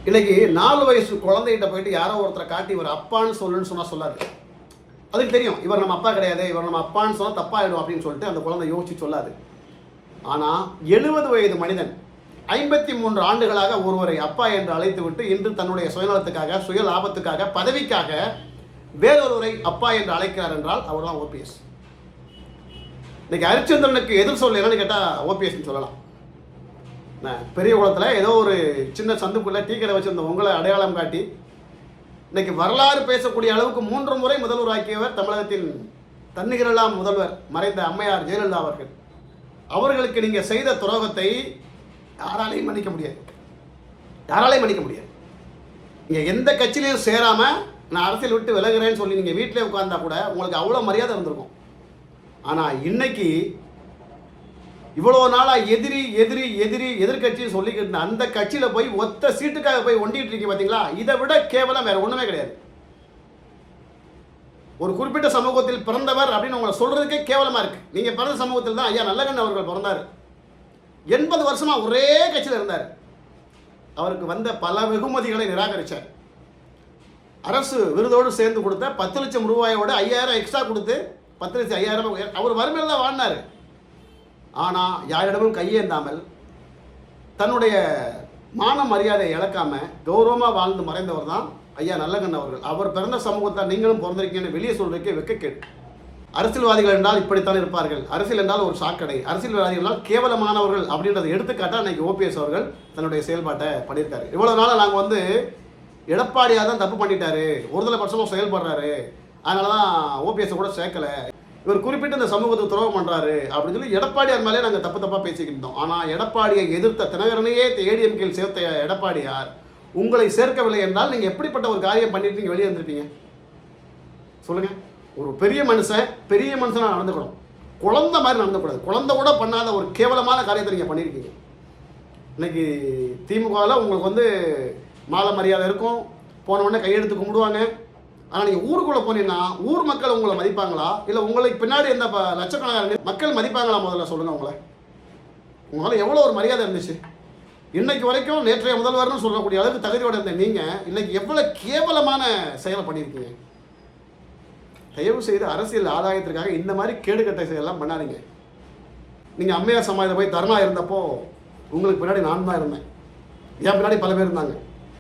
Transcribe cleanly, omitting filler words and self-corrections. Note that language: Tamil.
இன்னைக்கு 4 வயசு குழந்தைகிட்ட போயிட்டு யாரோ ஒருத்தரை காட்டி இவர் அப்பான்னு சொல்லுன்னு சொன்னால் சொல்லாது. அதுக்கு தெரியும் இவர் நம்ம அப்பா கிடையாது, இவர் நம்ம அப்பான்னு சொன்னால் தப்பாயிடும் அப்படின்னு சொல்லிட்டு அந்த குழந்தை யோசிச்சு சொல்லாது. ஆனால் 70 வயது மனிதன் 53 ஆண்டுகளாக ஒருவரை அப்பா என்று அழைத்து விட்டு இன்று தன்னுடைய சுயநலத்துக்காக, சுய லாபத்துக்காக, பதவிக்காக வேறொருவரை அப்பா என்று அழைக்கிறார் என்றால் அவர் தான் ஓபிஎஸ். இன்னைக்கு ஹரிச்சந்திரனுக்கு எதிர் சொல்ல என்னன்னு கேட்டால் ஓபிஎஸ்ன்னு சொல்லலாம். பெரிய குளத்தில் ஏதோ ஒரு சின்ன சந்துக்குள்ளே டீ கடை வச்சிருந்த உங்களை அடையாளம் காட்டி இன்னைக்கு வரலாறு பேசக்கூடிய அளவுக்கு 3 முறை முதல்வர் ஆக்கியவர் தமிழகத்தின் தன்னிகரெல்லாம் முதல்வர் மறைந்த அம்மையார் ஜெயலலிதா அவர்கள். அவர்களுக்கு நீங்கள் செய்த துரோகத்தை யாராலையும் மன்னிக்க முடியாது, யாராலையும் மன்னிக்க முடியாது. நீங்கள் எந்த கட்சியிலையும் சேராமல் நான் அரசியல் விட்டு விலகுறேன்னு சொல்லி நீங்கள் வீட்டிலே உட்கார்ந்தா கூட உங்களுக்கு அவ்வளோ மரியாதை இருந்திருக்கும். ஆனால் இன்னைக்கு இவ்வளோ நாளாக எதிரி எதிரி எதிரி எதிர்கட்சின்னு சொல்லிக்கிட்டு அந்த கட்சியில் போய் ஒத்த சீட்டுக்காக போய் ஒண்டிகிட்டு இருக்கீங்க பார்த்தீங்களா? இதை விட கேவலம் வேற ஒன்றுமே கிடையாது. ஒரு குறிப்பிட்ட சமூகத்தில் பிறந்தவர் அப்படின்னு உங்களை சொல்றதுக்கே கேவலமாக இருக்கு. நீங்கள் பிறந்த சமூகத்தில் தான் ஐயா நல்லகண்ண அவர்கள் பிறந்தார். 80 வருஷமாக ஒரே கட்சியில் இருந்தார். அவருக்கு வந்த பல வெகுமதிகளை நிராகரித்தார். அரசு விருதோடு சேர்ந்து கொடுத்த 10 லட்சம் ரூபாயோடு 5000 எக்ஸ்ட்ரா கொடுத்து 10 லட்சம் 5000 அவர் வறுமையில் தான் வாழ்ந்தார். ஆனால் யாரிடமும் கையேந்தாமல் தன்னுடைய மான மரியாதையை இழக்காமல் கௌரவமாக வாழ்ந்து மறைந்தவர் தான் ஐயா நல்லகண்ண அவர்கள். அவர் பிறந்த சமூகத்தை நீங்களும் பிறந்திருக்கீங்கன்னு வெளியே சொல்றதுக்கே வெட்கக்கேடு. அரசியல்வாதிகள் என்றால் இப்படித்தான் இருப்பார்கள், அரசியல் என்றால் ஒரு சாக்கடை, அரசியல்வாதிகள் என்றால் கேவலமானவர்கள் அப்படின்றத எடுத்துக்காட்டால் அன்றைக்கி ஓபிஎஸ் அவர்கள் தன்னுடைய செயல்பாட்டை பண்ணியிருக்காரு. இவ்வளோ நாள் நாங்கள் எடப்பாடியாக தான் தப்பு பண்ணிட்டாரு, ஒருதலை பட்சமாக செயல்படுறாரு, அதனால தான் ஓபிஎஸ் கூட சேர்க்கலை, இவர் குறிப்பிட்ட இந்த சமூகத்துக்கு துரோகம் பண்ணுறாரு அப்படின்னு சொல்லி எடப்பாடியார் மேலே நாங்கள் தப்பாக பேசிக்கிட்டோம். ஆனால் எடப்பாடியை எதிர்த்த தினகரனையே ஏடிஎம்கேயில் சேர்த்த எடப்பாடியார் உங்களை சேர்க்கவில்லை என்றால் நீங்கள் எப்படிப்பட்ட ஒரு காரியம் பண்ணிட்டு வெளியே வந்திருப்பீங்க சொல்லுங்கள்? ஒரு பெரிய மனுஷனாக நடந்துக்கணும், குழந்தை மாதிரி நடந்துக்கூடாது. குழந்தை கூட பண்ணாத ஒரு கேவலமான காரியத்தை நீங்கள் பண்ணியிருக்கீங்க. இன்னைக்கு திமுகவில் உங்களுக்கு மாலை மரியாதை இருக்கும், போன உடனே கையெடுத்து கும்பிடுவாங்க. ஆனால் நீங்கள் ஊருக்குள்ளே போனீங்கன்னா ஊர் மக்கள் உங்களை மதிப்பாங்களா, இல்லை உங்களுக்கு பின்னாடி எந்த லட்சக்கணக்கான மக்கள் மதிப்பாங்களா? முதல்ல சொல்லுங்கள். உங்களால் எவ்வளோ ஒரு மரியாதை இருந்துச்சு. இன்னைக்கு வரைக்கும் நேற்றைய முதல்வர்னு சொல்லக்கூடிய அளவுக்கு தகுதியோடு இருந்த நீங்கள் இன்னைக்கு எவ்வளோ கேவலமான செயலை பண்ணியிருக்கீங்க. தயவு செய்து அரசியல் ஆதாயத்திற்காக இந்த மாதிரி கேடுகட்ட செயலெல்லாம் பண்ணாதீங்க. நீங்கள் அம்மையார் சமாதியில் போய் தர்ணா இருந்தப்போ உங்களுக்கு பின்னாடி நான் தான் இருந்தேன், என் பின்னாடி பல பேர் இருந்தாங்க.